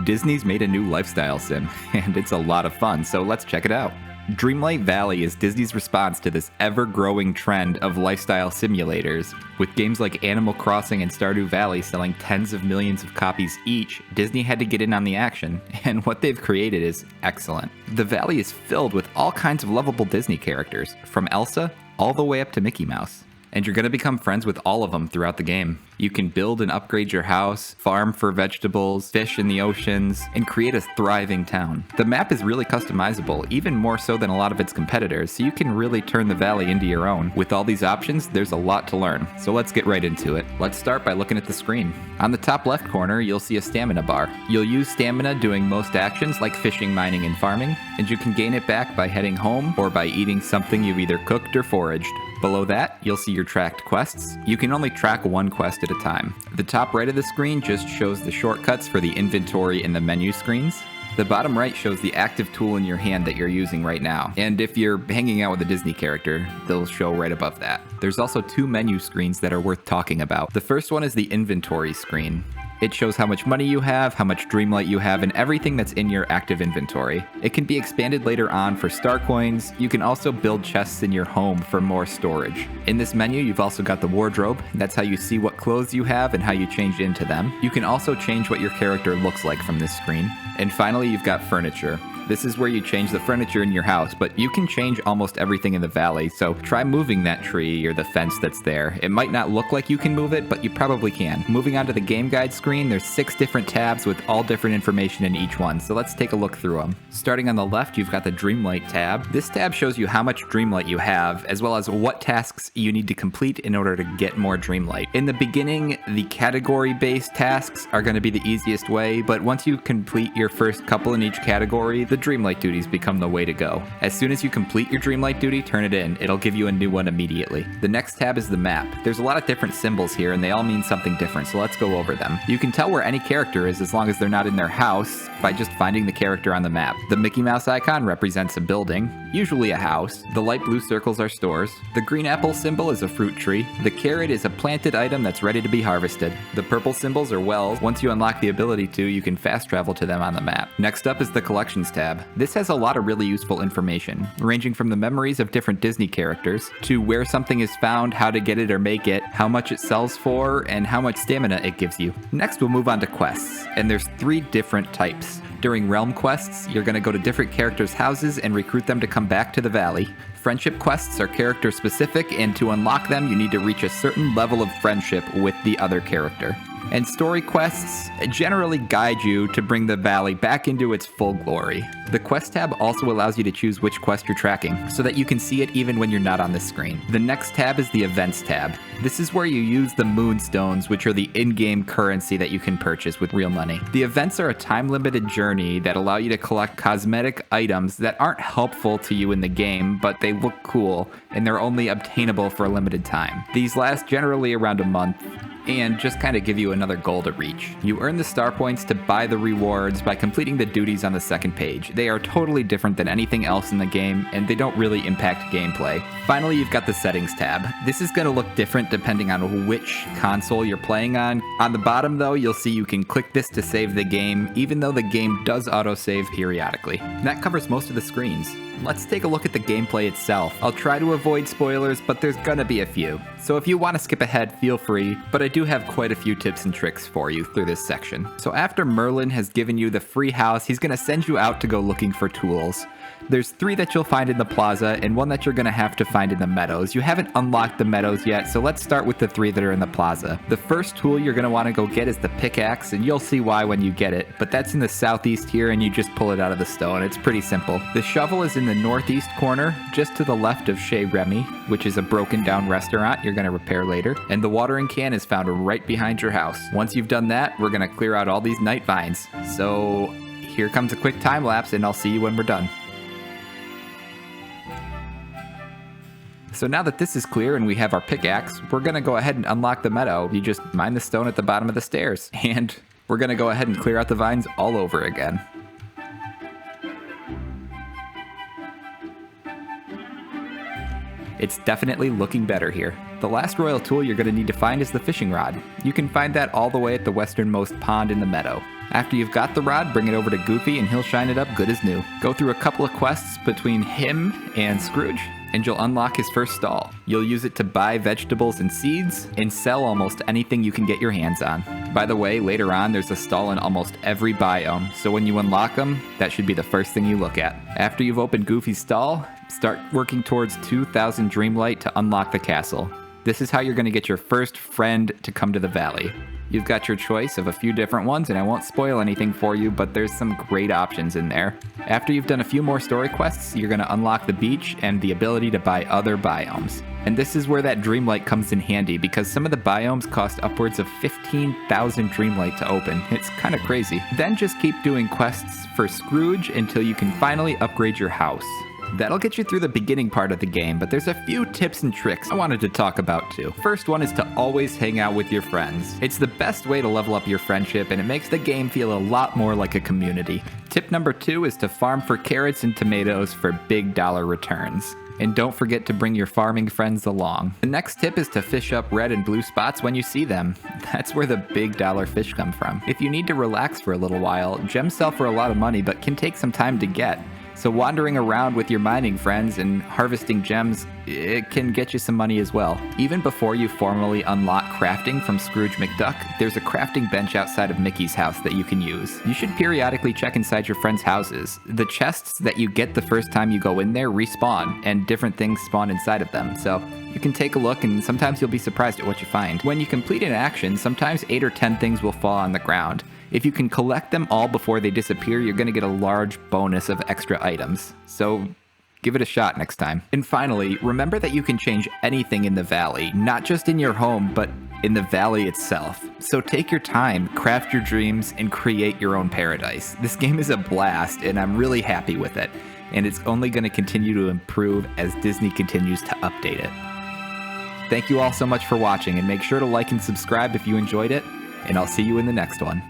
Disney's made a new lifestyle sim, and it's a lot of fun, so let's check it out. Dreamlight Valley is Disney's response to this ever-growing trend of lifestyle simulators. With games like Animal Crossing and Stardew Valley selling tens of millions of copies each, Disney had to get in on the action, and what they've created is excellent. The valley is filled with all kinds of lovable Disney characters, from Elsa all the way up to Mickey Mouse. And you're going to become friends with all of them throughout the game. You can build and upgrade your house, farm for vegetables, fish in the oceans, and create a thriving town. The map is really customizable, even more so than a lot of its competitors, so you can really turn the valley into your own. With all these options, there's a lot to learn, so let's get right into it. Let's start by looking at the screen. On the top left corner, you'll see a stamina bar. You'll use stamina doing most actions like fishing, mining, and farming, and you can gain it back by heading home or by eating something you've either cooked or foraged. Below that, you'll see your tracked quests. You can only track one quest at a time. The top right of the screen just shows the shortcuts for the inventory and the menu screens. The bottom right shows the active tool in your hand that you're using right now. And if you're hanging out with a Disney character, they'll show right above that. There's also two menu screens that are worth talking about. The first one is the inventory screen. It shows how much money you have, how much Dreamlight you have, and everything that's in your active inventory. It can be expanded later on for star coins. You can also build chests in your home for more storage. In this menu, you've also got the wardrobe. That's how you see what clothes you have and how you change into them. You can also change what your character looks like from this screen. And finally, you've got furniture. This is where you change the furniture in your house, but you can change almost everything in the valley, so try moving that tree or the fence that's there. It might not look like you can move it, but you probably can. Moving on to the game guide screen, there's 6 different tabs with all different information in each one, so let's take a look through them. Starting on the left, you've got the Dreamlight tab. This tab shows you how much Dreamlight you have, as well as what tasks you need to complete in order to get more Dreamlight. In the beginning, the category-based tasks are going to be the easiest way, but once you complete your first couple in each category, the Dreamlight duties become the way to go. As soon as you complete your Dreamlight duty, turn it in. It'll give you a new one immediately. The next tab is the map. There's a lot of different symbols here, and they all mean something different, so let's go over them. You can tell where any character is as long as they're not in their house by just finding the character on the map. The Mickey Mouse icon represents a building, usually a house. The light blue circles are stores. The green apple symbol is a fruit tree. The carrot is a planted item that's ready to be harvested. The purple symbols are wells. Once you unlock the ability to, you can fast travel to them on the map. Next up is the collections tab. This has a lot of really useful information, ranging from the memories of different Disney characters, to where something is found, how to get it or make it, how much it sells for, and how much stamina it gives you. Next, we'll move on to quests, and there's 3 different types. During realm quests, you're going to go to different characters' houses and recruit them to come back to the valley. Friendship quests are character specific, and to unlock them, you need to reach a certain level of friendship with the other character. And story quests generally guide you to bring the valley back into its full glory. The quest tab also allows you to choose which quest you're tracking, so that you can see it even when you're not on the screen. The next tab is the events tab. This is where you use the moonstones, which are the in-game currency that you can purchase with real money. The events are a time-limited journey that allow you to collect cosmetic items that aren't helpful to you in the game, but they look cool, and they're only obtainable for a limited time. These last generally around a month, and just kind of give you another goal to reach. You earn the star points to buy the rewards by completing the duties on the second page. They are totally different than anything else in the game, and they don't really impact gameplay. Finally, you've got the settings tab. This is going to look different depending on which console you're playing on. On the bottom though, you'll see you can click this to save the game, even though the game does autosave periodically. And that covers most of the screens. Let's take a look at the gameplay itself. I'll try to avoid spoilers, but there's gonna be a few. So if you want to skip ahead, feel free, but I do have quite a few tips and tricks for you through this section. So after Merlin has given you the free house, he's gonna send you out to go looking for tools. There's 3 that you'll find in the plaza and 1 that you're going to have to find in the meadows. You haven't unlocked the meadows yet, so let's start with the 3 that are in the plaza. The first tool you're going to want to go get is the pickaxe, and you'll see why when you get it, but that's in the southeast here and you just pull it out of the stone. It's pretty simple. The shovel is in the northeast corner, just to the left of Chez Remy, which is a broken down restaurant you're going to repair later, and the watering can is found right behind your house. Once you've done that, we're going to clear out all these night vines. So here comes a quick time lapse, and I'll see you when we're done. So now that this is clear and we have our pickaxe, we're going to go ahead and unlock the meadow. You just mine the stone at the bottom of the stairs. And we're going to go ahead and clear out the vines all over again. It's definitely looking better here. The last royal tool you're going to need to find is the fishing rod. You can find that all the way at the westernmost pond in the meadow. After you've got the rod, bring it over to Goofy and he'll shine it up good as new. Go through a couple of quests between him and Scrooge, and you'll unlock his first stall. You'll use it to buy vegetables and seeds, and sell almost anything you can get your hands on. By the way, later on, there's a stall in almost every biome, so when you unlock them, that should be the first thing you look at. After you've opened Goofy's stall, start working towards 2,000 Dreamlight to unlock the castle. This is how you're going to get your first friend to come to the valley. You've got your choice of a few different ones, and I won't spoil anything for you, but there's some great options in there. After you've done a few more story quests, you're going to unlock the beach and the ability to buy other biomes. And this is where that Dreamlight comes in handy, because some of the biomes cost upwards of 15,000 Dreamlight to open. It's kind of crazy. Then just keep doing quests for Scrooge until you can finally upgrade your house. That'll get you through the beginning part of the game, but there's a few tips and tricks I wanted to talk about too. First one is to always hang out with your friends. It's the best way to level up your friendship, and it makes the game feel a lot more like a community. Tip number 2 is to farm for carrots and tomatoes for big dollar returns. And don't forget to bring your farming friends along. The next tip is to fish up red and blue spots when you see them. That's where the big dollar fish come from. If you need to relax for a little while, gems sell for a lot of money but can take some time to get. So wandering around with your mining friends and harvesting gems, it can get you some money as well. Even before you formally unlock crafting from Scrooge McDuck, there's a crafting bench outside of Mickey's house that you can use. You should periodically check inside your friends' houses. The chests that you get the first time you go in there respawn, and different things spawn inside of them, so you can take a look and sometimes you'll be surprised at what you find. When you complete an action, sometimes 8 or 10 things will fall on the ground. If you can collect them all before they disappear, you're going to get a large bonus of extra items. So give it a shot next time. And finally, remember that you can change anything in the valley, not just in your home, but in the valley itself. So take your time, craft your dreams, and create your own paradise. This game is a blast, and I'm really happy with it. And it's only going to continue to improve as Disney continues to update it. Thank you all so much for watching, and make sure to like and subscribe if you enjoyed it, and I'll see you in the next one.